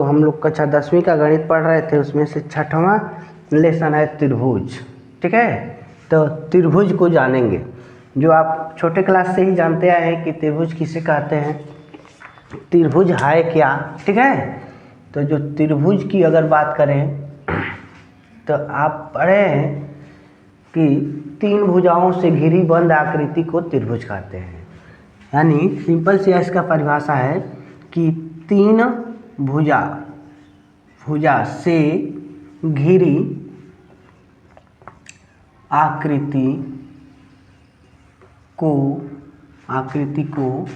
तो हम लोग कक्षा 10वीं का गणित पढ़ रहे थे, उसमें से 6वां लेसन है त्रिभुज। ठीक है, तो त्रिभुज को जानेंगे, जो आप छोटे क्लास से ही जानते आए हैं कि त्रिभुज किसे कहते हैं, त्रिभुज है क्या। ठीक है, तो जो त्रिभुज की अगर बात करें तो आप पढ़े हैं कि 3 भुजाओं से घिरी बंद आकृति को त्रिभुज कहते हैं। यानी सिंपल से इसका परिभाषा है कि 3 भुजा से घिरी आकृति को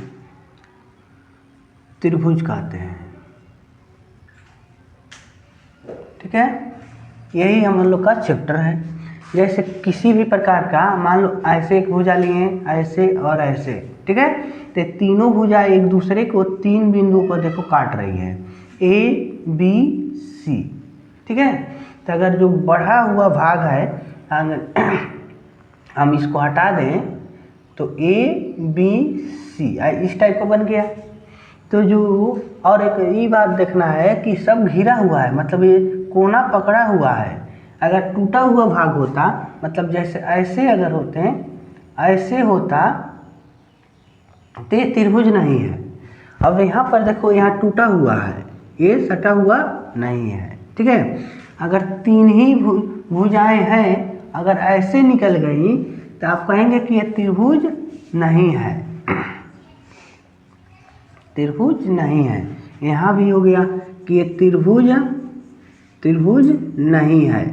त्रिभुज कहते हैं। ठीक है, यही हम लोग का चैप्टर है। जैसे किसी भी प्रकार का, मान लो ऐसे एक भुजा लिए, ऐसे और ऐसे। ठीक है, तो तीनों भुजा एक दूसरे को 3 बिंदुओं पर देखो काट रही है, ए बी सी। ठीक है, तो अगर जो बढ़ा हुआ भाग है अगर हम इसको हटा दें तो ए बी सी इस टाइप का बन गया। तो जो और एक ये बात देखना है कि सब घिरा हुआ है, मतलब ये कोना पकड़ा हुआ है। अगर टूटा हुआ भाग होता, मतलब जैसे ऐसे अगर होते हैं, ऐसे होता तो ये त्रिभुज नहीं है। अब यहाँ पर देखो, यहाँ टूटा हुआ है, ये सटा हुआ नहीं है। ठीक है, अगर 3 ही भुजाएं हैं, अगर ऐसे निकल गई तो आप कहेंगे कि ये त्रिभुज नहीं है, त्रिभुज नहीं है। यहाँ भी हो गया कि ये त्रिभुज नहीं है।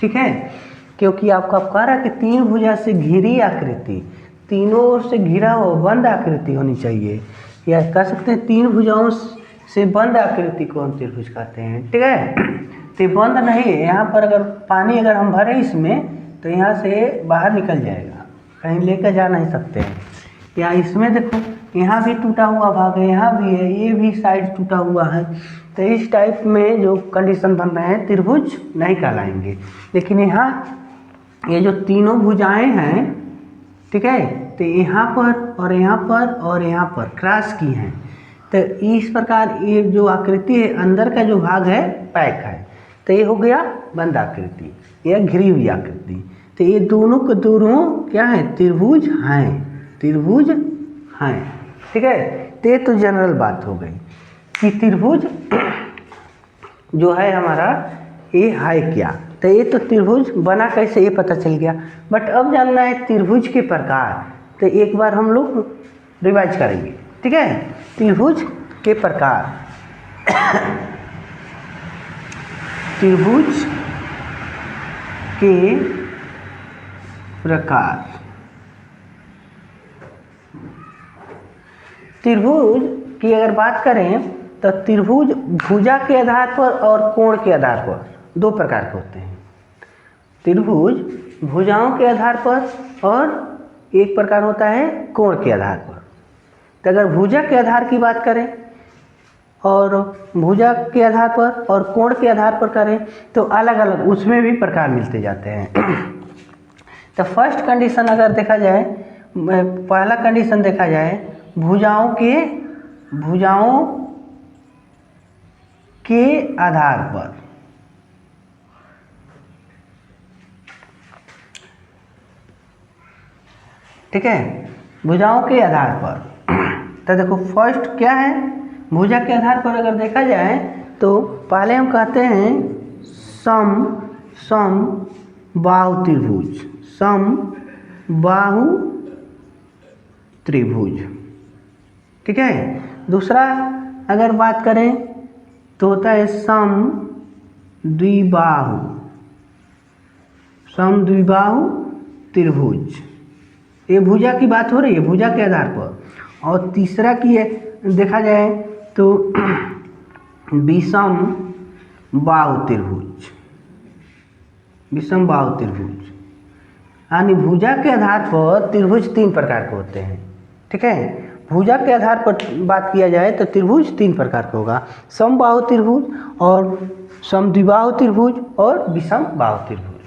ठीक है, क्योंकि आपको कह रहा है कि 3 भुजा से घिरी आकृति, तीनों ओर से घिरा हुआ बंद आकृति होनी चाहिए, या कह सकते हैं 3 भुजाओं से बंद आकृति को हम त्रिभुज कहते हैं। ठीक है, तो बंद नहीं है। यहाँ पर अगर पानी अगर हम भरे इसमें तो यहाँ से बाहर निकल जाएगा, कहीं लेकर जा नहीं सकते हैं। या इसमें देखो, यहाँ भी टूटा हुआ भाग है, यहाँ भी है, ये भी साइड टूटा हुआ है। तो इस टाइप में जो कंडीशन बन रहे हैं त्रिभुज नहीं कहलाएंगे। लेकिन यहाँ ये जो तीनों भुजाएं हैं, ठीक है, तो यहाँ पर और यहाँ पर और यहाँ पर क्रॉस की हैं, तो इस प्रकार ये जो आकृति है, अंदर का जो भाग है पैक है, तो ये हो गया बंद आकृति, यह घिरी हुई आकृति। तो ये दोनों के दोनों क्या है, त्रिभुज हैं, त्रिभुज हैं। ठीक है, तो जनरल बात हो गई कि त्रिभुज जो है हमारा, ये है क्या। तो ये तो त्रिभुज बना कैसे, ये पता चल गया। बट अब जानना है त्रिभुज के प्रकार, तो एक बार हम लोग रिवाइज करेंगे। ठीक है, त्रिभुज के प्रकार त्रिभुज के प्रकार। त्रिभुज की अगर बात करें तो त्रिभुज भुजा के आधार पर और कोण के आधार पर 2 प्रकार के होते हैं। त्रिभुज भुजाओं के आधार पर और एक प्रकार होता है कोण के आधार पर। तो अगर भुजा के आधार की बात करें और भुजा के आधार पर और कोण के आधार पर करें तो अलग अलग उसमें भी प्रकार मिलते जाते हैं। तो फर्स्ट कंडीशन अगर देखा जाए, पहला कंडीशन देखा जाए, भुजाओं के आधार पर। ठीक है, भुजाओं के आधार पर। तो देखो फर्स्ट क्या है, भुजा के आधार पर अगर देखा जाए तो पहले हम कहते हैं सम बाहु त्रिभुज, सम बाहु त्रिभुज। ठीक है, दूसरा अगर बात करें तो होता है सम द्विबाहु त्रिभुज। ये भुजा की बात हो रही है, भुजा के आधार पर। और तीसरा की देखा जाए तो विषम बाहु त्रिभुज, यानी भुजा के आधार पर त्रिभुज 3 प्रकार के होते हैं। ठीक है, भुजा के आधार पर बात किया जाए तो त्रिभुज 3 प्रकार का होगा, समबाहु त्रिभुज और समद्विबाहु त्रिभुज और विषम बाहु त्रिभुज।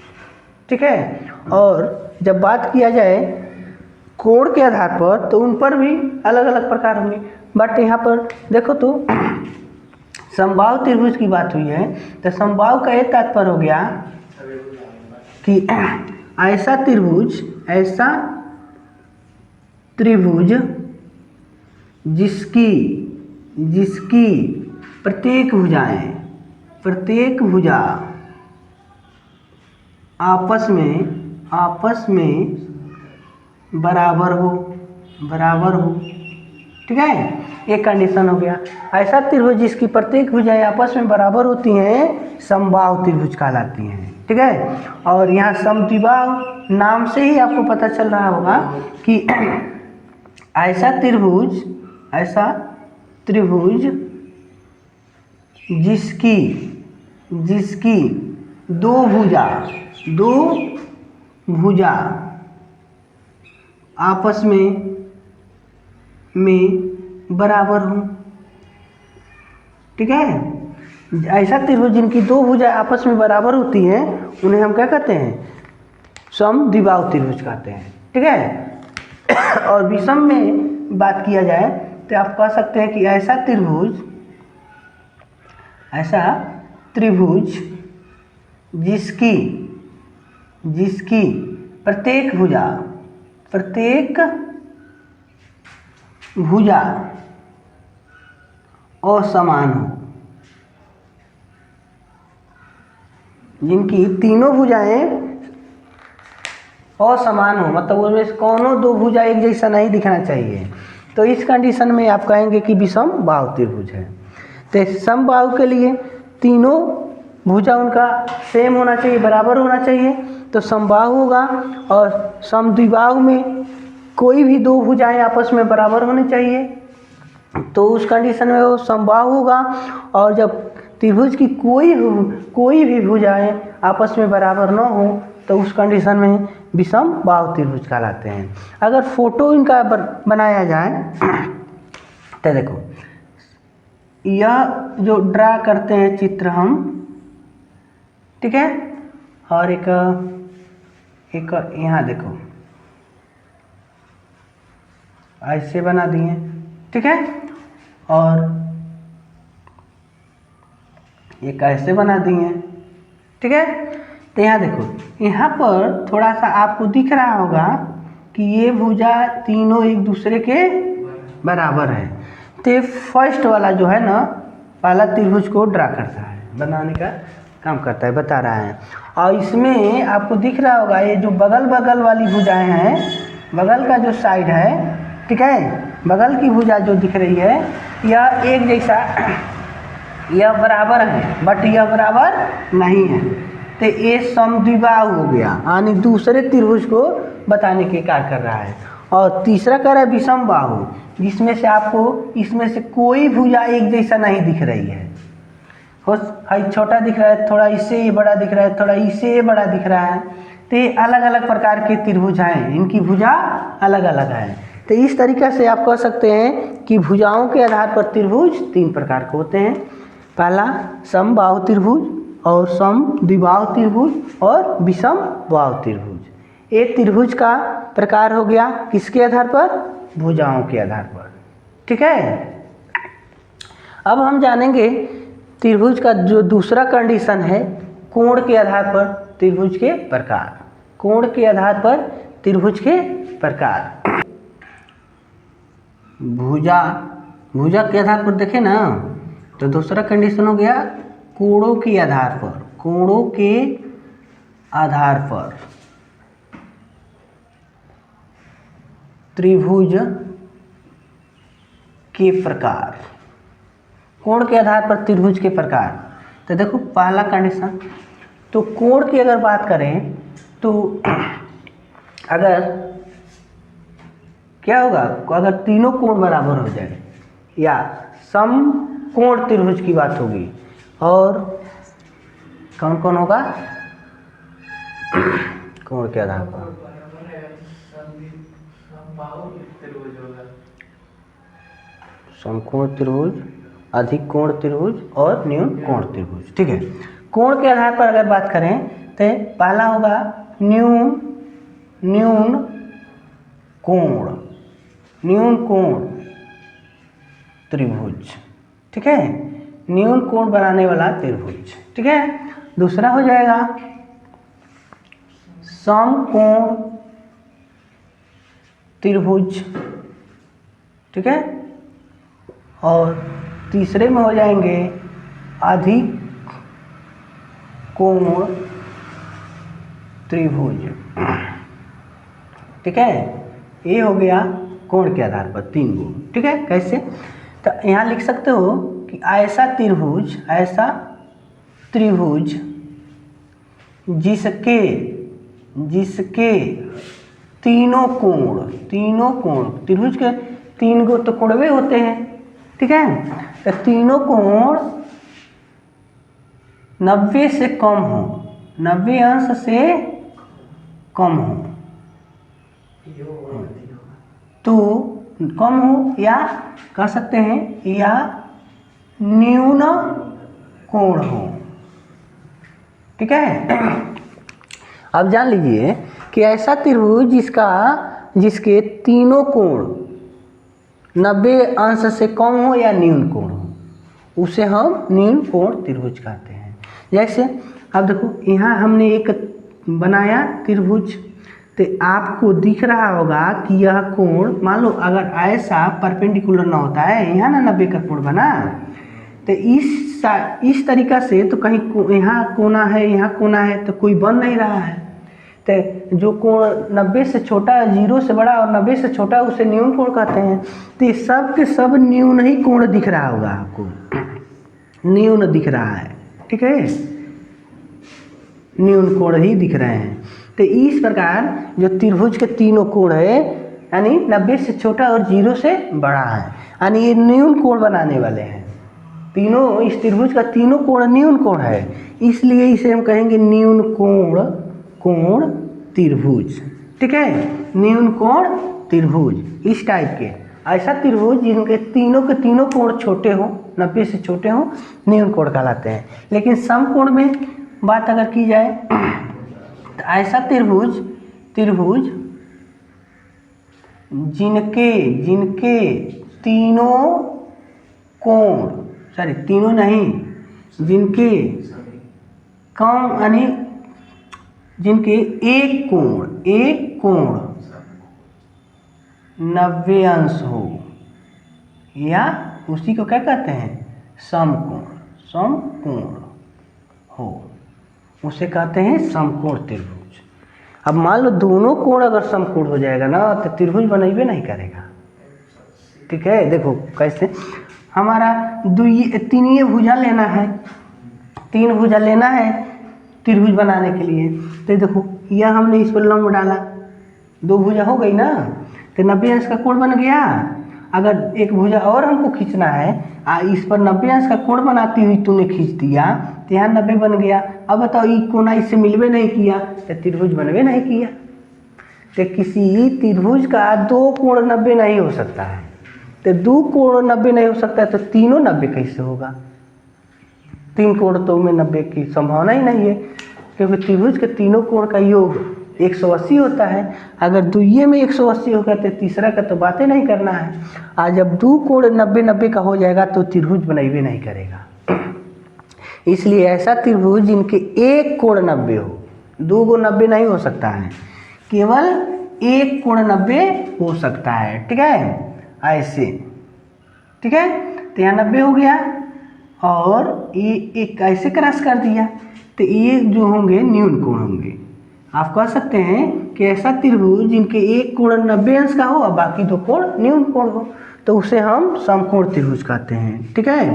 ठीक है, और जब बात किया जाए कोण के आधार पर तो उन पर भी अलग अलग प्रकार होंगे। बट यहाँ पर देखो तो समबाहु त्रिभुज की बात हुई है, तो समबाहु का एक तात्पर्य हो गया कि ऐसा त्रिभुज जिसकी प्रत्येक भुजा आपस में बराबर हो, ठीक है। एक कंडीशन हो गया। ऐसा त्रिभुज जिसकी प्रत्येक भुजाएं आपस में बराबर होती हैं समबाहु त्रिभुज कहलाती हैं, ठीक है। और यहाँ समद्विबाहु नाम से ही आपको पता चल रहा होगा कि ऐसा त्रिभुज जिसकी दो भुजा आपस में बराबर हो, ठीक है। ऐसा त्रिभुज जिनकी दो भुजा आपस में बराबर होती हैं उन्हें हम क्या कहते हैं? समद्विबाहु त्रिभुज कहते हैं, ठीक है। और विषम में बात किया जाए तो आप कह सकते हैं कि ऐसा त्रिभुज जिसकी प्रत्येक भुजा असमान हो, जिनकी तीनों भुजाएं असमान हो, मतलब उनमें से कौनों दो भुजा एक जैसा नहीं दिखना चाहिए, तो इस कंडीशन में आप कहेंगे कि विषम बाहु त्रिभुज है। तो समबाहु के लिए तीनों भुजा उनका सेम होना चाहिए, बराबर होना चाहिए, तो समबाहु होगा। और समद्विबाहु में कोई भी दो भुजाएं आपस में बराबर होनी चाहिए, तो उस कंडीशन में वो समबाहु होगा। और जब त्रिभुज की कोई भी भुजाएं आपस में बराबर न हो तो उस कंडीशन में विषम बाहु त्रिभुज कहलाते हैं। अगर फोटो इनका बनाया जाए तो देखो, यह जो ड्रा करते हैं चित्र हम, ठीक है। और एक यहाँ देखो ऐसे बना दिए, ठीक है। और एक ऐसे बना दिए, ठीक है। तो यहाँ देखो, यहाँ पर थोड़ा सा आपको दिख रहा होगा कि ये भुजा तीनों एक दूसरे के बराबर है। तो फर्स्ट वाला जो है ना, पहला त्रिभुज को ड्रा करता है, बनाने का काम करता है, बता रहा है। और इसमें आपको दिख रहा होगा ये जो बगल वाली भुजाएं हैं, बगल का जो साइड है, ठीक है, बगल की भुजा जो दिख रही है यह एक जैसा, यह बराबर है बट यह बराबर नहीं है, तो ये समद्विबाहु हो गया, यानी दूसरे त्रिभुज को बताने के कार्य कर रहा है। और तीसरा कह रहा है विषम बाहु, जिसमें से आपको इसमें से कोई भुजा एक जैसा नहीं दिख रही है, छोटा दिख रहा है, थोड़ा इससे ये बड़ा दिख रहा है, थोड़ा इससे ये बड़ा दिख रहा है, तो ये अलग अलग प्रकार के त्रिभुज हैं, इनकी भुजा अलग अलग है। तो इस तरीक़े से आप कह सकते हैं कि भुजाओं के आधार पर त्रिभुज तीन प्रकार के होते हैं। पहला समबाहु त्रिभुज, और समद्विबाहु त्रिभुज, और विषम बाहु त्रिभुज। एक त्रिभुज का प्रकार हो गया किसके आधार पर? भुजाओं के आधार पर, ठीक है। अब हम जानेंगे त्रिभुज का जो दूसरा कंडीशन है, कोण के आधार पर त्रिभुज के प्रकार। कोण के आधार पर त्रिभुज के प्रकार। भुजा के आधार पर देखें ना, तो दूसरा कंडीशन हो गया कोणों के आधार पर। कोणों के आधार पर त्रिभुज के प्रकार। कोण के आधार पर त्रिभुज के प्रकार, तो देखो पहला कंडीशन, तो कोण की अगर बात करें तो अगर क्या होगा, अगर तीनों कोण बराबर हो जाए या समकोण त्रिभुज की बात होगी, और कौन कौन होगा कोण के आधार पर? समकोण त्रिभुज, अधिक कोण त्रिभुज और न्यून कोण त्रिभुज, ठीक है। कोण के आधार पर अगर बात करें तो पहला होगा न्यून कोण त्रिभुज, ठीक है। न्यून कोण बनाने वाला त्रिभुज। ठीक है, दूसरा हो जाएगा समकोण त्रिभुज। ठीक है, और तीसरे में हो जाएंगे अधिक कोण त्रिभुज। ठीक है, ये हो गया कोण के आधार पर 3 गुण। ठीक है, कैसे? तो यहाँ लिख सकते हो कि ऐसा त्रिभुज जिसके तीनों कोण त्रिभुज के 3 गो तो कोणवे होते हैं। ठीक है, तो तीनों कोण 90 से कम हो, 90 अंश से कम हो, तो कम हो या कह सकते हैं या न्यून कोण हो। ठीक है, अब जान लीजिए कि ऐसा त्रिभुज जिसके तीनों कोण 90 अंश से कम हो या न्यून कोण हो, उसे हम न्यून कोण त्रिभुज कहते हैं। जैसे अब देखो, यहाँ हमने एक बनाया त्रिभुज, तो आपको दिख रहा होगा कि यह कोण, मान लो अगर ऐसा परपेंडिकुलर ना होता है, यहाँ ना 90 का कोण बना, तो इस तरीक़ा से तो कहीं यहाँ कोना है, यहाँ कोना है, तो कोई बन नहीं रहा है। तो जो कोण 90 से छोटा, 0 से बड़ा और 90 से छोटा, उसे न्यून कोण कहते हैं। तो ये सब के सब न्यून ही कोण दिख रहा होगा आपको, न्यून दिख रहा है। ठीक है, न्यून कोण ही दिख रहे हैं। तो इस प्रकार जो त्रिभुज के तीनों कोण है, यानी 90 से छोटा और 0 से बड़ा है, यानी ये न्यून कोण बनाने वाले हैं। तीनों, इस त्रिभुज का तीनों कोण न्यून कोण है, इसलिए इसे हम कहेंगे न्यून कोण त्रिभुज। ठीक है, न्यून कोण त्रिभुज इस टाइप के। ऐसा त्रिभुज जिनके तीनों के तीनों कोण छोटे हो, 90 से छोटे हो, न्यून कोण कहलाते हैं। लेकिन समकोण में बात अगर की जाए तो ऐसा त्रिभुज जिनके तीनों कोण, सॉरी तीनों नहीं, जिनके कम यानी जिनके एक कोण 90 अंश हो, या उसी को क्या कहते हैं, समकोण हो, उसे कहते हैं समकोण त्रिभुज। अब मान लो दोनों कोण अगर समकोण हो जाएगा ना, तो त्रिभुज बनेबे नहीं करेगा। ठीक है, देखो कैसे, हमारा तीन भुजा लेना है, 3 भुजा लेना है त्रिभुज बनाने के लिए। तो देखो, यह हमने इस पर लंब डाला, 2 भुजा हो गई ना, तो 90 अंश का कोण बन गया। अगर एक भुजा और हमको खींचना है, इस पर 90 अंश का कोण बनाती हुई तूने खींच दिया, तो यहाँ 90 बन गया। अब बताओ, ये कोना इससे मिलवे नहीं किया, तो त्रिभुज बनवे नहीं किया। तो किसी त्रिभुज का 2 कोण 90 नहीं हो सकता है, तो 2 कोण 90 नहीं हो सकता है, तो तीनों 90 कैसे होगा? 3 कोण तो में 90 की संभावना ही नहीं है, क्योंकि त्रिभुज के तीनों कोण का योग 180 होता है। अगर दुइये में 180 होगा तो तीसरा का तो बातें नहीं करना है। आज जब 2 कोण 90-90 का हो जाएगा तो त्रिभुज बनाइए नहीं करेगा। इसलिए ऐसा त्रिभुज जिनके एक कोण 90 हो, 2 गो 90 नहीं हो सकता है, केवल एक कोण 90 हो सकता है। ठीक है, ऐसे। ठीक है, तो यहाँ 90 हो गया, और ये एक ऐसे क्रॉस कर दिया, तो ये जो होंगे न्यून कोण होंगे। आप कह सकते हैं कि ऐसा त्रिभुज जिनके एक कोण 90 अंश का हो और बाकी 2 कोण न्यून कोण हो, तो उसे हम समकोण त्रिभुज कहते हैं। ठीक है,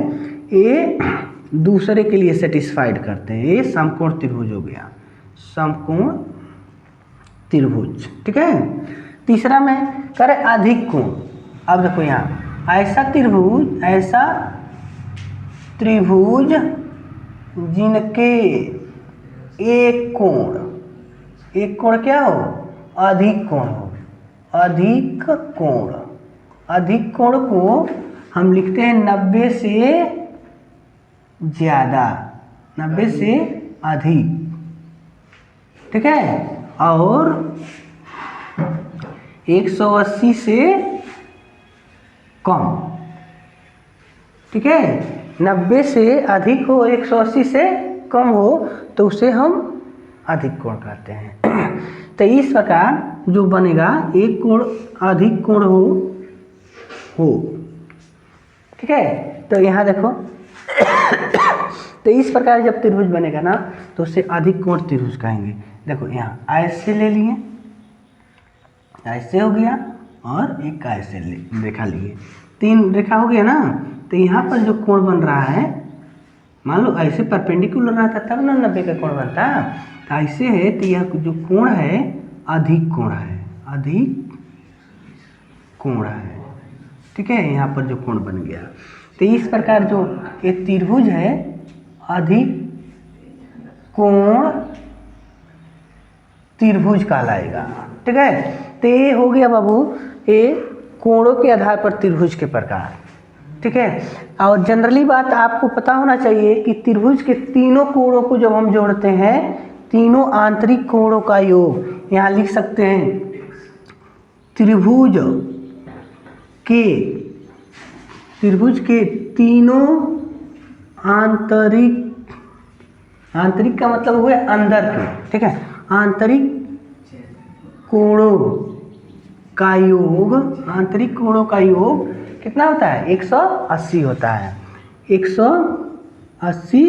ये दूसरे के लिए सेटिस्फाइड करते हैं, ये समकोण त्रिभुज हो गया, समकोण त्रिभुज। ठीक है, तीसरा में करें अधिक कोण। अब देखो, यहाँ ऐसा त्रिभुज जिनके एक कोण क्या हो, अधिक कोण हो। अधिक कोण को हम लिखते हैं 90 से ज़्यादा, 90 से अधिक। ठीक है, और 180 से कम। ठीक है, 90 से अधिक हो, 180 से कम हो तो उसे हम अधिक कोण कहते हैं। तो इस प्रकार जो बनेगा एक कोण अधिक कोण हो, ठीक है। तो यहाँ देखो तो इस प्रकार जब त्रिभुज बनेगा ना तो उसे अधिक कोण त्रिभुज कहेंगे। देखो यहाँ ऐसे ले लिए, ऐसे हो गया और एक ऐसे रेखा लिए, 3 रेखा हो गया ना। तो यहाँ पर जो कोण बन रहा है, मान लो ऐसे परपेंडिकुलर रहता तब ना 90 का कोण बनता, तो ऐसे है तो यह जो कोण है अधिक कोण है, अधिक कोण है, ठीक है। यहाँ पर जो कोण बन गया तो इस प्रकार जो ये त्रिभुज है अधिक कोण त्रिभुज कहलाएगा, ठीक है। तो ये हो गया बाबू ये कोणों के आधार पर त्रिभुज के प्रकार, ठीक है। और जनरली बात आपको पता होना चाहिए कि त्रिभुज के तीनों कोणों को जब हम जोड़ते हैं, तीनों आंतरिक कोणों का योग, यहाँ लिख सकते हैं त्रिभुज के तीनों आंतरिक का मतलब हुआ अंदर के, ठीक है, आंतरिक कोणों का योग, आंतरिक कोणों का योग कितना होता है 180 होता है, 180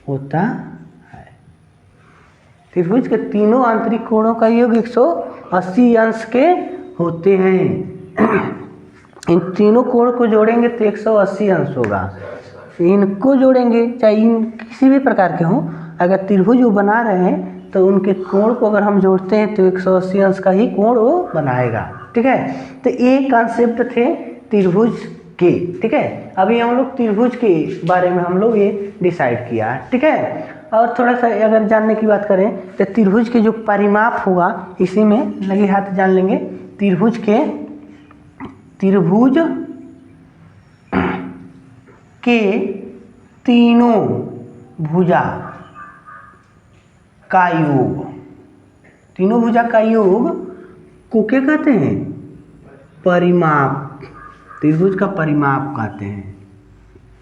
होता है। त्रिभुज के तीनों आंतरिक कोणों का योग 180 अंश के होते हैं। इन तीनों कोण को जोड़ेंगे तो 180 अंश होगा। इनको जोड़ेंगे चाहे इन किसी भी प्रकार के हों, अगर त्रिभुज वो बना रहे हैं तो उनके कोण को अगर हम जोड़ते हैं तो 180 अंश का ही कोण वो बनाएगा, ठीक है। तो ये कॉन्सेप्ट थे त्रिभुज के, ठीक है। अभी हम लोग त्रिभुज के बारे में हम लोग ये डिसाइड किया, ठीक है। और थोड़ा सा अगर जानने की बात करें तो त्रिभुज के जो परिमाप होगा इसी में लगे हाथ जान लेंगे। त्रिभुज के तीनों भुजा का योग, तीनों भुजा का योग को क्या कहते हैं परिमाप, त्रिभुज का परिमाप कहते हैं,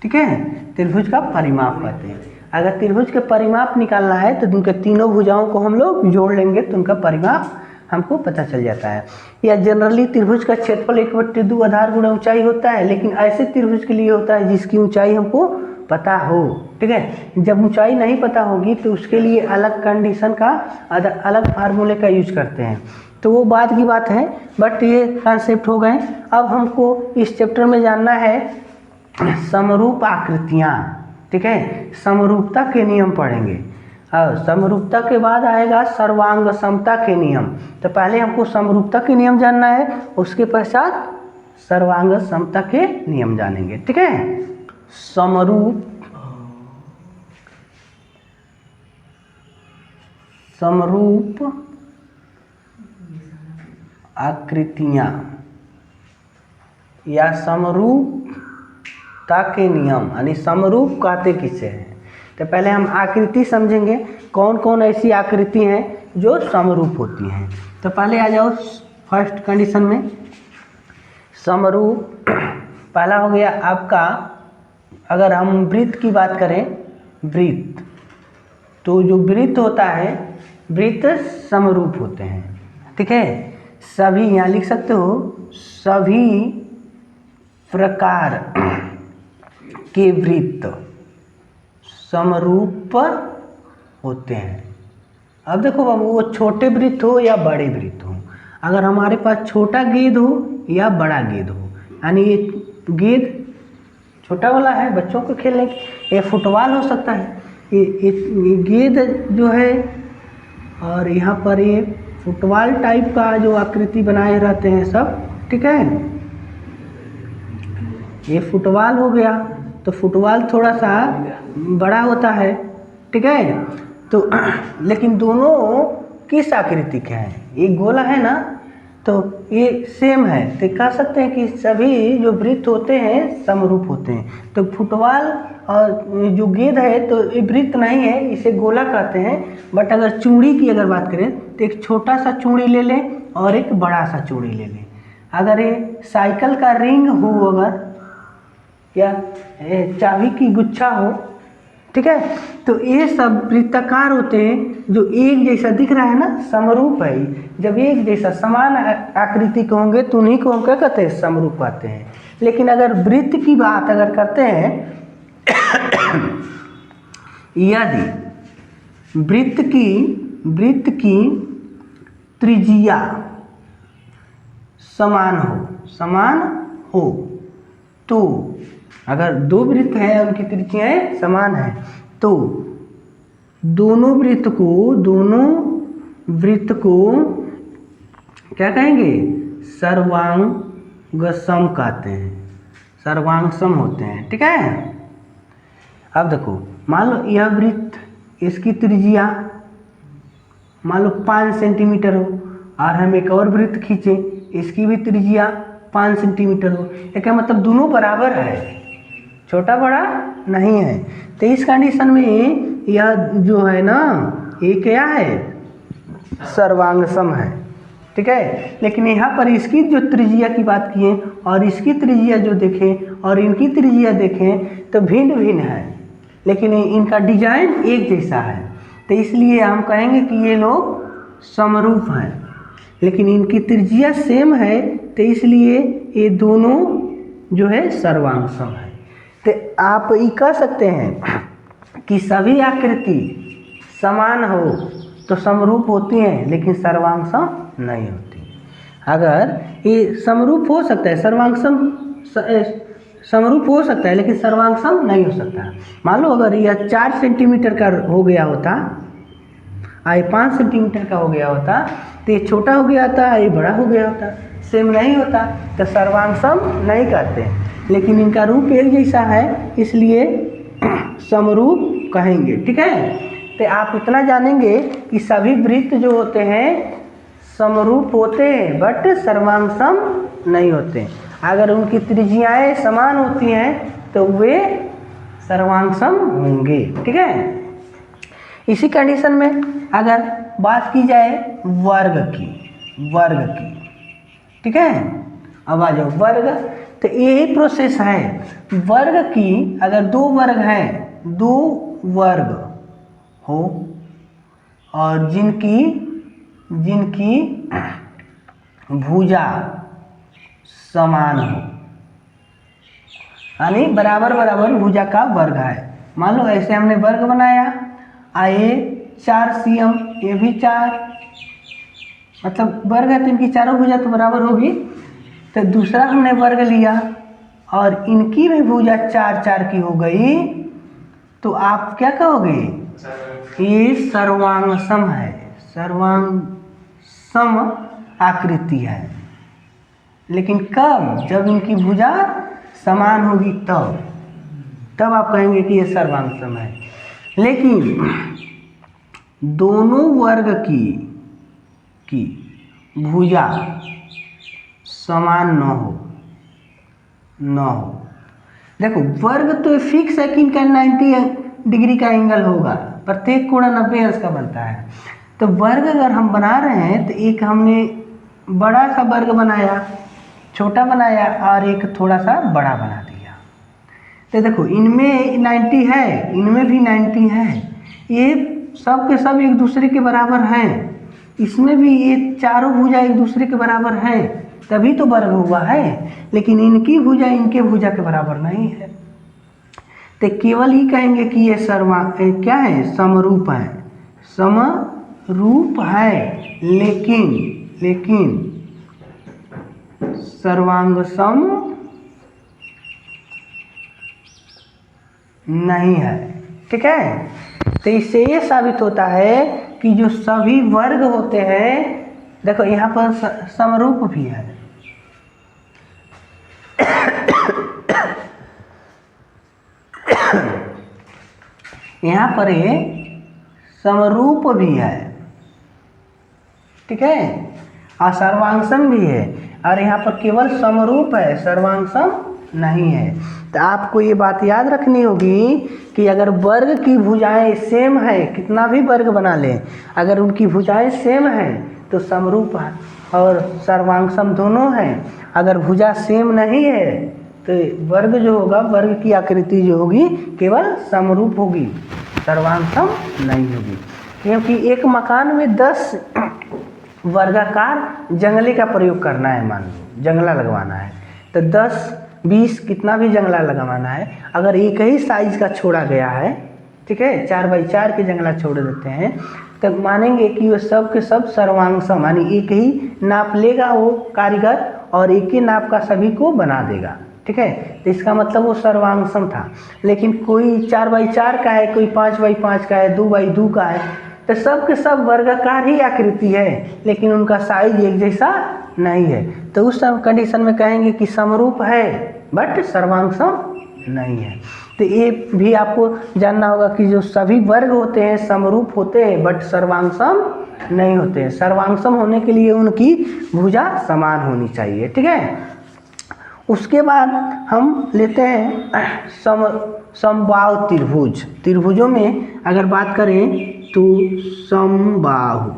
ठीक है। त्रिभुज का परिमाप कहते हैं। अगर त्रिभुज के परिमाप निकालना है तो उनके तीनों भुजाओं को हम लोग जोड़ लेंगे तो उनका परिमाप हमको पता चल जाता है। या जनरली त्रिभुज का क्षेत्रफल 1/2 आधार गुणा ऊंचाई होता है, लेकिन ऐसे त्रिभुज के लिए होता है जिसकी ऊंचाई हमको पता हो, ठीक है। जब ऊंचाई नहीं पता होगी तो उसके लिए अलग कंडीशन का अलग फार्मूले का यूज करते हैं, तो वो बाद की बात है, बट ये कॉन्सेप्ट हो गए। अब हमको इस चैप्टर में जानना है समरूप आकृतियाँ, ठीक है। समरूपता के नियम पढ़ेंगे और समरूपता के बाद आएगा सर्वांग समता के नियम। तो पहले हमको समरूपता के नियम जानना है, उसके पश्चात सर्वांग समता के नियम जानेंगे, ठीक है। समरूप आकृतियाँ या समरूपता के नियम, यानी समरूप कहते किसे हैं। तो पहले हम आकृति समझेंगे, कौन कौन ऐसी आकृति हैं जो समरूप होती हैं। तो पहले आ जाओ फर्स्ट कंडीशन में। समरूप पहला हो गया आपका, अगर हम वृत्त की बात करें, वृत्त, तो जो वृत्त होता है वृत्त समरूप होते हैं, ठीक है। सभी यहाँ लिख सकते हो, सभी प्रकार के वृत्त समरूप होते हैं। अब देखो बाबू, वो छोटे वृत्त हो या बड़े वृत्त हो, अगर हमारे पास छोटा गेंद हो या बड़ा गेंद हो, यानी ये गेंद छोटा वाला है बच्चों को खेलने की, ये फुटबॉल हो सकता है, ये गेंद जो है, और यहाँ पर ये फुटबॉल टाइप का जो आकृति बनाए रहते हैं सब, ठीक है। ये फुटबॉल हो गया, तो फुटबॉल थोड़ा सा बड़ा होता है, ठीक है। तो लेकिन दोनों किस आकृति के हैं, ये गोला है ना, तो ये सेम है, तो कह सकते हैं कि सभी जो वृत्त होते हैं समरूप होते हैं। तो फुटबॉल और जो गेंद है तो ये वृत्त नहीं है, इसे गोला कहते हैं। बट अगर चूड़ी की अगर बात करें तो एक छोटा सा चूड़ी ले लें और एक बड़ा सा चूड़ी ले लें। अगर ये साइकिल का रिंग हो, अगर या चाबी की गुच्छा हो, ठीक है। तो ये सब वृत्ताकार होते हैं, जो एक जैसा दिख रहा है ना, समरूप है। जब एक जैसा समान आकृति के होंगे तो उन्हीं को हम क्या कहते हैं, समरूप कहते हैं। लेकिन अगर वृत्त की बात अगर करते हैं, यदि वृत्त की त्रिज्या समान हो तो, अगर दो वृत्त हैं उनकी त्रिज्याएं समान है तो दोनों वृत्त को क्या कहेंगे, सर्वांग सम कहते हैं, सर्वांग सम होते हैं, ठीक है। अब देखो, मान लो यह वृत्त, इसकी त्रिज्या मान लो 5 सेंटीमीटर हो, और हम एक और वृत्त खींचे, इसकी भी त्रिज्या 5 सेंटीमीटर हो। इसका मतलब दोनों बराबर है, छोटा बड़ा नहीं है। तो इस कंडीशन में यह जो है ना, ये क्या है, सर्वांग सम है, ठीक है। लेकिन यहाँ पर इसकी जो त्रिज्या की बात किए और इसकी त्रिज्या जो देखें और इनकी त्रिज्या देखें तो भिन्न भिन्न है, लेकिन इनका डिजाइन एक जैसा है। तो इसलिए हम कहेंगे कि ये लोग समरूप हैं, लेकिन इनकी त्रिज्या सेम है, तो इसलिए ये दोनों जो है सर्वांग सम है। तो आप ये कह सकते हैं कि सभी आकृति समान हो तो समरूप होती हैं, लेकिन सर्वांग सम नहीं होती। अगर ये समरूप हो सकता है, समरूप हो सकता है, लेकिन सर्वांग सम नहीं हो सकता। मान लो अगर यह 4 सेंटीमीटर का हो गया होता, ये 5 सेंटीमीटर का हो गया होता, तो ये छोटा हो गया था, ये बड़ा हो गया होता, सेम नहीं होता, तो सर्वांग सम नहीं कहते। लेकिन इनका रूप एक जैसा है, इसलिए समरूप कहेंगे, ठीक है। तो आप इतना जानेंगे कि सभी वृत्त जो होते हैं समरूप होते हैं, बट सर्वांग सम नहीं होते। अगर उनकी त्रिज्याएं समान होती हैं तो वे सर्वांग सम होंगे, ठीक है। इसी कंडीशन में अगर बात की जाए वर्ग की, ठीक है। अब आ जाओ वर्ग, तो यही प्रोसेस है वर्ग की। अगर दो वर्ग हैं, दो वर्ग हो और जिनकी भुजा समान हो, यानी बराबर बराबर भुजा का वर्ग है। मान लो ऐसे हमने वर्ग बनाया, ये 4 cm, ये भी 4, मतलब वर्ग है तो इनकी चारों भुजा तो बराबर होगी। तो दूसरा हमने वर्ग लिया और इनकी भी भुजा 4 की हो गई, तो आप क्या कहोगे, ये सर्वांग सम है, सर्वांग सम आकृति है। लेकिन कब, जब इनकी भुजा समान होगी तब आप कहेंगे कि ये सर्वांग सम है। लेकिन दोनों वर्ग की भुजा समान न हो। देखो वर्ग तो फिक्स है कि इनका 90 डिग्री का एंगल होगा, प्रत्येक कोण 90 अंश का बनता है। तो वर्ग अगर हम बना रहे हैं तो एक हमने बड़ा सा वर्ग बनाया, छोटा बनाया, और एक थोड़ा सा बड़ा बना दिया। तो देखो इनमें 90 है, इनमें भी 90 है, ये सब के सब एक दूसरे के बराबर हैं। इसमें भी ये चारों भुजा एक दूसरे के बराबर हैं, तभी तो वर्ग हुआ है। लेकिन इनकी भुजा इनके भुजा के बराबर नहीं है, तो केवल ही कहेंगे कि ये क्या है, समरूप है, समरूप है, लेकिन सर्वांग सम नहीं है, ठीक है। तो इससे ये साबित होता है कि जो सभी वर्ग होते हैं, देखो यहाँ पर समरूप भी है, यहाँ पर ये समरूप भी है, ठीक है, और सर्वांगसम भी है। और यहाँ पर केवल समरूप है, सर्वांगसम नहीं है। तो आपको ये बात याद रखनी होगी कि अगर वर्ग की भुजाएं सेम है, कितना भी वर्ग बना लें, अगर उनकी भुजाएं सेम है तो समरूप है और सर्वांगसम दोनों हैं। अगर भुजा सेम नहीं है तो वर्ग जो होगा, वर्ग की आकृति जो होगी केवल समरूप होगी, सर्वांग सम नहीं होगी। क्योंकि एक मकान में 10 वर्गाकार जंगले का प्रयोग करना है, मान लो जंगला लगवाना है, तो 10 20 कितना भी जंगला लगवाना है, अगर एक ही साइज का छोड़ा गया है, ठीक है, 4 बाई 4 के जंगला छोड़ देते हैं, तो मानेंगे कि वो सब के सब सर्वांग सम, यानी एक ही नाप लेगा वो कारीगर और एक ही नाप का सभी को बना देगा, ठीक है। तो इसका मतलब वो सर्वांग सम था। लेकिन कोई 4 बाई 4 का है, कोई 5 बाई 5 का है, 2 बाई 2 का है, तो सब के सब वर्गाकार ही आकृति है, लेकिन उनका साइज एक जैसा नहीं है। तो उस कंडीशन में कहेंगे कि समरूप है बट सर्वांग सम नहीं है। तो ये भी आपको जानना होगा कि जो सभी वर्ग होते हैं समरूप होते हैं बट सर्वांग सम नहीं होते हैं। सर्वांग सम होने के लिए उनकी भुजा समान होनी चाहिए, ठीक है। उसके बाद हम लेते हैं समबाहु त्रिभुज। त्रिभुजों में अगर बात करें तो समबाहु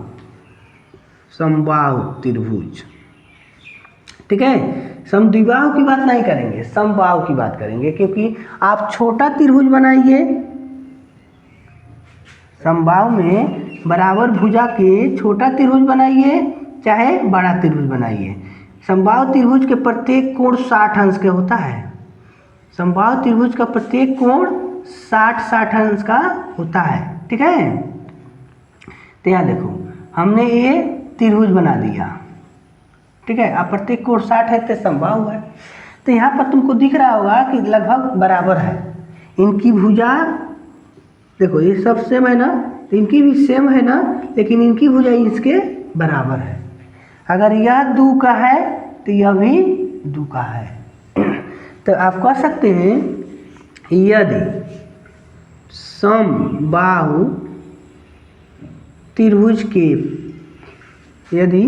त्रिभुज, ठीक है। समद्विबाहु की बात नहीं करेंगे, समबाहु की बात करेंगे, क्योंकि आप छोटा त्रिभुज बनाइए, समबाहु में बराबर भुजा के छोटा त्रिभुज बनाइए चाहे बड़ा त्रिभुज बनाइए। समबाहु त्रिभुज के प्रत्येक कोण 60 अंश के होता है। समबाहु त्रिभुज का प्रत्येक कोण 60 अंश का होता है, ठीक है। तो यहाँ देखो हमने ये त्रिभुज बना दिया, ठीक है। अब प्रत्येक कोण 60 है तो समबाहु है। तो यहाँ पर तुमको दिख रहा होगा कि लगभग बराबर है इनकी भुजा। देखो ये सब सेम है ना, तो इनकी भी सेम है ना, लेकिन इनकी भुजा इसके बराबर है। अगर यह 2 का है तो यह भी 2 का है। तो आप कह सकते हैं यदि समबाहु त्रिभुज के यदि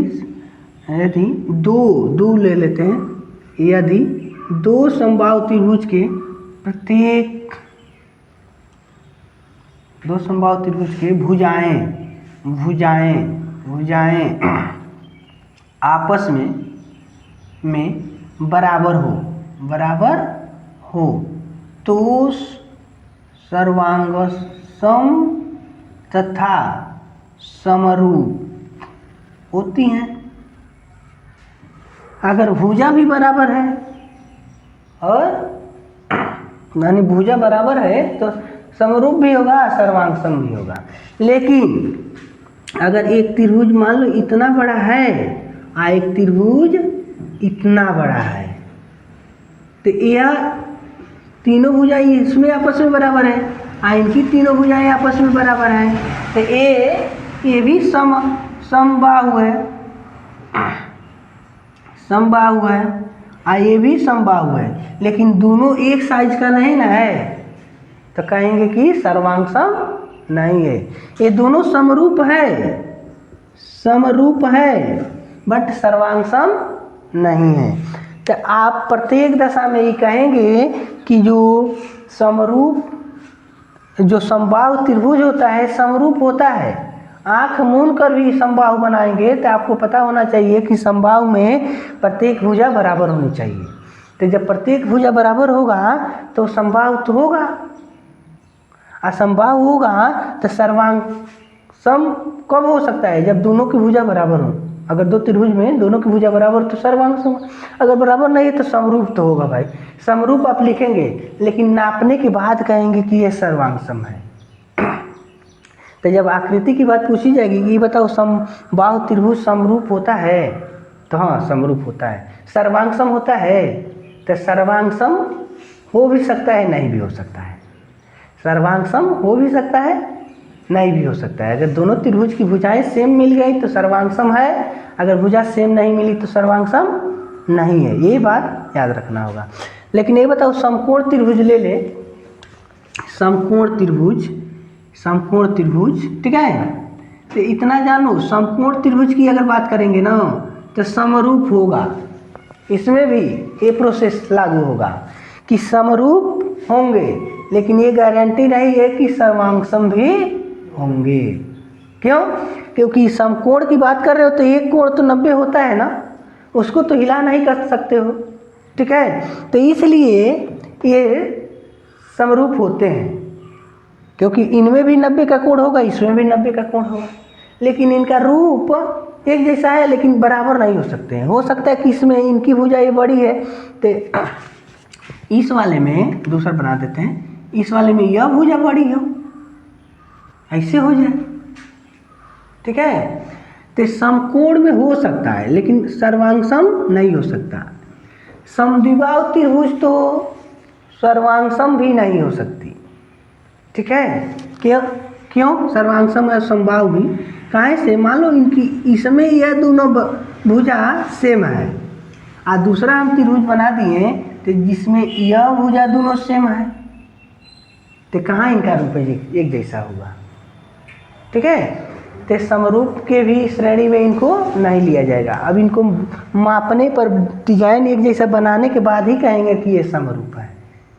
दो ले लेते हैं, यदि 2 समबाहु त्रिभुज के प्रत्येक 2 समबाहु त्रिभुज के भुजाएं आपस में बराबर हो तो सर्वांग सम तथा समरूप होती हैं। अगर भुजा भी बराबर है और यानी भुजा बराबर है तो समरूप भी होगा, सर्वांग सम भी होगा। लेकिन अगर एक त्रिभुज मान लो इतना बड़ा है और एक त्रिभुज इतना बड़ा है, तो यह तीनों भुजाएं इसमें आपस में बराबर है और इनकी तीनों भुजाएं आपस में बराबर है, तो ये भी समबाहु है और ये भी समबाहु है, लेकिन दोनों एक साइज का नहीं ना है, तो कहेंगे कि सर्वांग सम नहीं है। ये दोनों समरूप है बट सर्वांग सम नहीं है। तो आप प्रत्येक दशा में ये कहेंगे कि जो समबाहु त्रिभुज होता है समरूप होता है। आँख मूंद कर भी समबाहु बनाएंगे तो आपको पता होना चाहिए कि समबाहु में प्रत्येक भुजा बराबर होनी चाहिए। तो जब प्रत्येक भुजा बराबर होगा तो समबाहु तो होगा, असमबाहु होगा तो सर्वांग सम कब हो सकता है? जब दोनों की भुजा बराबर हो। अगर दो त्रिभुज में दोनों की भुजा बराबर तो सर्वांग सम, अगर बराबर नहीं है तो समरूप तो होगा भाई। समरूप आप लिखेंगे लेकिन नापने के बाद कहेंगे कि ये सर्वांग सम है। तो जब आकृति की बात पूछी जाएगी कि बताओ समबाहु त्रिभुज समरूप होता है, तो हाँ समरूप होता है। सर्वांग सम होता है, तो सर्वांग सम हो भी सकता है नहीं भी हो सकता है। सर्वांग सम हो भी सकता है नहीं भी हो सकता है। अगर दोनों त्रिभुज की भुजाएं सेम मिल गई तो सर्वांग सम है, अगर भुजा सेम नहीं मिली तो सर्वांग सम नहीं है। ये बात याद रखना होगा। लेकिन ये बताओ समकोण त्रिभुज ले ले, समकोण त्रिभुज ठीक है। तो इतना जानो समकोण त्रिभुज की अगर बात करेंगे ना तो समरूप होगा। इसमें भी ये प्रोसेस लागू होगा कि समरूप होंगे, लेकिन ये गारंटी नहीं है कि सर्वांग सम भी होंगे। क्यों? क्योंकि समकोण की बात कर रहे हो तो एक कोण तो 90 होता है ना, उसको तो हिला नहीं कर सकते हो। ठीक है। तो इसलिए ये समरूप होते हैं, क्योंकि इनमें भी 90 का कोण होगा, इसमें भी 90 का कोण होगा, लेकिन इनका रूप एक जैसा है लेकिन बराबर नहीं हो सकते हैं। हो सकता है कि इसमें इनकी भुजा ये बड़ी है तो इस वाले में दूसरा बना देते हैं, इस वाले में यह भुजा बड़ी हो, ऐसे हो जाए, ठीक है। तो समकोण में हो सकता है लेकिन सर्वांग सम नहीं हो सकता। समद्विबाहु त्रिभुज तो सर्वांग सम भी नहीं हो सकती, ठीक है। क्यों सर्वांग सम और समबाहु भी? काहे से? मान लो इनकी इसमें यह दोनों भुजा सेम है और दूसरा हम त्रिभुज बना दिए तो जिसमें यह भुजा दोनों सेम है, तो कहाँ इनका रूप एक जैसा होगा, ठीक है। तो समरूप के भी श्रेणी में इनको नहीं लिया जाएगा। अब इनको मापने पर, डिजाइन एक जैसा बनाने के बाद ही कहेंगे कि ये समरूप है,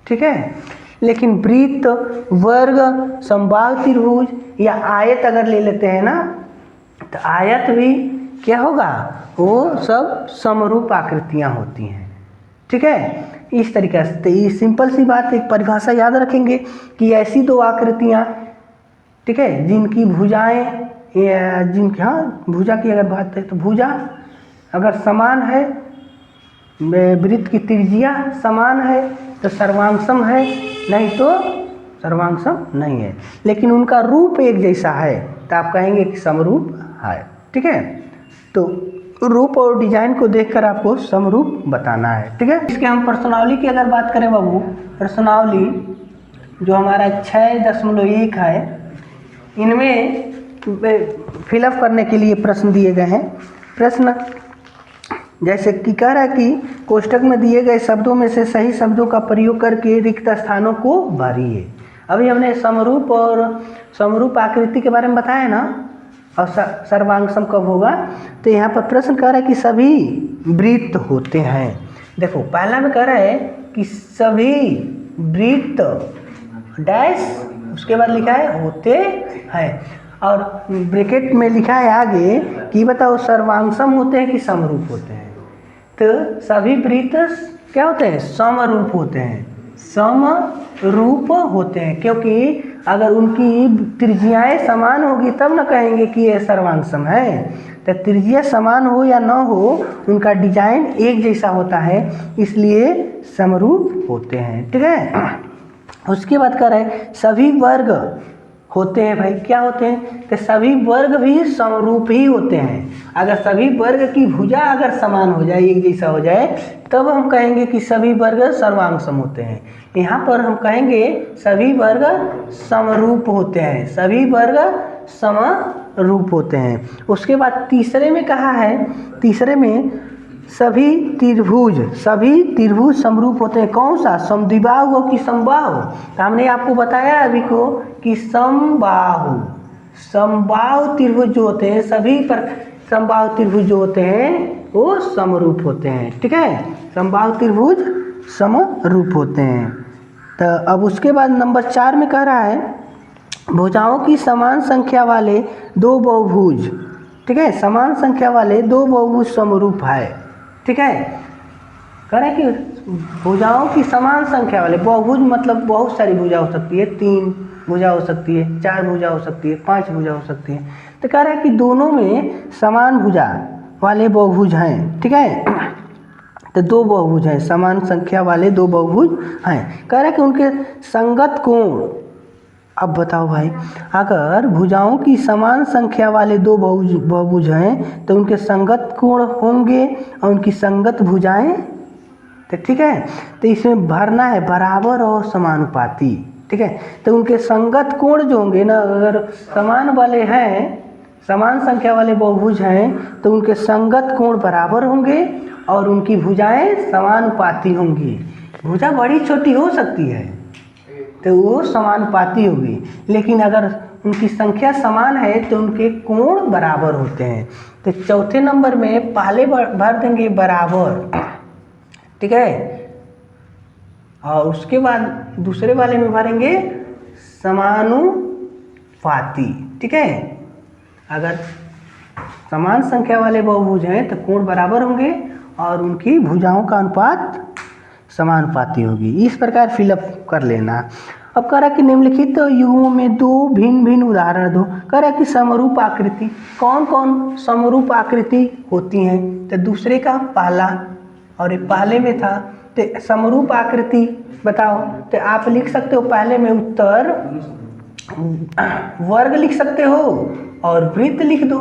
ठीक है। लेकिन वृत्त, वर्ग, समबाहु त्रिभुज या आयत अगर ले लेते हैं ना, तो आयत भी क्या होगा, वो सब समरूप आकृतियां होती हैं, ठीक है। इस तरीके से ये सिंपल सी बात, एक परिभाषा याद रखेंगे कि ऐसी दो आकृतियां, ठीक है, जिनकी भुजाएं या जिनकी, हाँ भुजा की अगर बात है तो भुजा अगर समान है, वृत्त की त्रिज्या समान है तो सर्वांग सम है, नहीं तो सर्वांग सम नहीं है। लेकिन उनका रूप एक जैसा है तो आप कहेंगे कि समरूप है, ठीक है। तो रूप और डिजाइन को देखकर आपको समरूप बताना है, ठीक है। इसके हम प्रश्नावली की अगर बात करें बाबू, प्रश्नावली जो हमारा 6.1 है, इनमें फिलअप करने के लिए प्रश्न दिए गए हैं। प्रश्न जैसे कि कह रहा है कि कोष्टक में दिए गए शब्दों में से सही शब्दों का प्रयोग करके रिक्त स्थानों को भरिए। अभी हमने समरूप और समरूप आकृति के बारे में बताया ना, और सर्वांग सम कब होगा। तो यहाँ पर प्रश्न कह रहा है कि सभी वृत्त होते हैं। देखो पहला में कह रहा है कि सभी वृत्त डैश, उसके बाद लिखा है होते हैं, और ब्रैकेट में लिखा है आगे कि बताओ सर्वांग सम होते हैं कि समरूप होते हैं। तो सभी वृत्त क्या होते हैं, समरूप होते हैं, समरूप होते हैं, क्योंकि अगर उनकी त्रिज्याएं समान होगी तब ना कहेंगे कि ये सर्वांग सम है। तो त्रिज्या समान हो या न हो, उनका डिजाइन एक जैसा होता है, इसलिए समरूप होते हैं, ठीक है। उसके बाद कह रहे हैं सभी वर्ग होते हैं। भाई क्या होते हैं, तो सभी वर्ग भी समरूप ही होते हैं। अगर सभी वर्ग की भुजा अगर समान हो जाए, एक जैसा हो जाए, तब हम कहेंगे कि सभी वर्ग सर्वांग सम होते हैं। यहाँ पर हम कहेंगे सभी वर्ग समरूप होते हैं, सभी वर्ग समरूप होते हैं। उसके बाद तीसरे में कहा है, तीसरे में सभी त्रिभुज समरूप होते हैं। कौन सा, समद्विबाहु हो कि समबाहु? तो हमने आपको बताया अभी को कि समबाहु त्रिभुज जो होते हैं, सभी पर समबाहु त्रिभुज जो होते हैं वो समरूप होते हैं, ठीक है। समबाहु त्रिभुज समरूप होते हैं। तो अब उसके बाद नंबर 4 में कह रहा है भुजाओं की समान संख्या वाले दो बहुभुज, ठीक है, समान संख्या वाले दो बहुभुज समरूप है, ठीक है। कह रहे हैं कि भुजाओं की समान संख्या वाले, बहुभुज मतलब बहुत सारी भुजा हो सकती है, 3 भुजा हो सकती है, 4 भुजा हो सकती है, 5 भुजा हो सकती है। तो कह रहे हैं कि दोनों में समान भुजा वाले बहुभुज हैं, ठीक है। तो दो बहुभुज हैं, समान संख्या वाले दो बहुभुज हैं। कह रहे हैं कि उनके संगत कोण, अब बताओ भाई, अगर भुजाओं की समान संख्या वाले दो बहुभुज हैं तो उनके संगत कोण होंगे और उनकी संगत भुजाएं, तो ठीक है। तो इसमें भरना है बराबर और समानुपाती, ठीक है। तो उनके संगत कोण जो होंगे ना, अगर समान वाले हैं, समान संख्या वाले बहुभुज हैं तो उनके संगत कोण बराबर होंगे और उनकी भुजाएं समानुपाती होंगी। भुजा बड़ी छोटी हो सकती है तो वो समानुपाती होगी, लेकिन अगर उनकी संख्या समान है तो उनके कोण बराबर होते हैं। तो चौथे नंबर में पहले भर देंगे बराबर, ठीक है, और उसके बाद दूसरे वाले में भरेंगे समानुपाती, ठीक है। अगर समान संख्या वाले बहुभुज हैं तो कोण बराबर होंगे और उनकी भुजाओं का अनुपात समानुपाती होगी। इस प्रकार फिलअप कर लेना। अब कह रहा कि निम्नलिखित युगों में दो भिन्न भिन्न उदाहरण दो। कह रहा कि समरूप आकृति, कौन कौन समरूप आकृति होती हैं? तो दूसरे का पहला, और ये पहले में था। तो समरूप आकृति बताओ। तो आप लिख सकते हो पहले में उत्तर वर्ग लिख सकते हो और वृत्त लिख दो।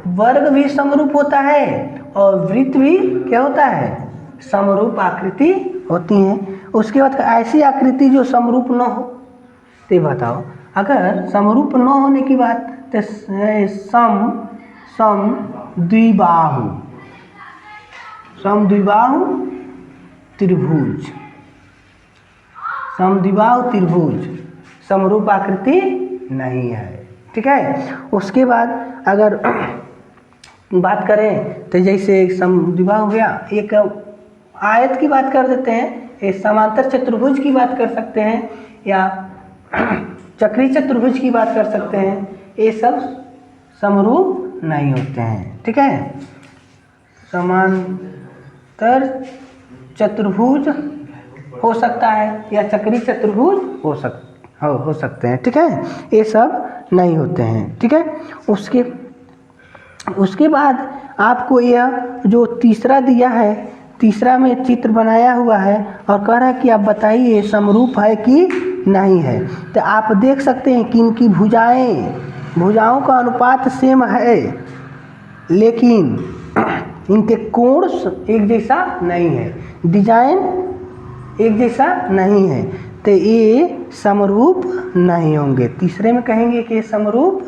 वर्ग भी समरूप होता है और वृत्त भी क्या होता है? समरूप आकृति होती हैं। उसके बाद ऐसी आकृति जो समरूप न हो, तो बताओ। अगर समरूप न होने की बात, तो समद्विबाहु, समद्विबाहु त्रिभुज, समद्विबाहु त्रिभुज समरूप आकृति नहीं है। ठीक है। उसके बाद अगर बात करें तो जैसे समद्विबाहु हो गया, एक आयत की बात कर देते हैं, एक समांतर चतुर्भुज की बात कर सकते हैं, या चक्री चतुर्भुज की बात कर सकते हैं। ये सब समरूप नहीं होते हैं। ठीक है। समांतर चतुर्भुज हो सकता है या चक्री चतुर्भुज हो सकते हैं। ठीक है। ये सब नहीं होते हैं। ठीक है। उसके बाद आपको यह जो तीसरा दिया है, तीसरा में चित्र बनाया हुआ है और कह रहा है कि आप बताइए समरूप है कि नहीं है। तो आप देख सकते हैं कि इनकी भुजाओं का अनुपात सेम है, लेकिन इनके कोण एक जैसा नहीं है, डिजाइन एक जैसा नहीं है, तो ये समरूप नहीं होंगे। तीसरे में कहेंगे कि ये समरूप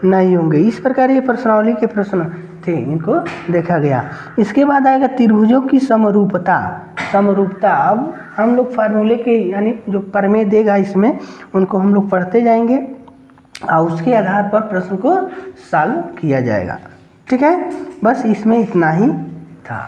नहीं होंगे। इस प्रकार ये प्रश्नावली के प्रश्न थे, इनको देखा गया। इसके बाद आएगा त्रिभुजों की समरूपता। अब हम लोग फार्मूले के यानी जो प्रमेय देगा इसमें, उनको हम लोग पढ़ते जाएंगे और उसके आधार पर प्रश्न को सॉल्व किया जाएगा। ठीक है। बस इसमें इतना ही था।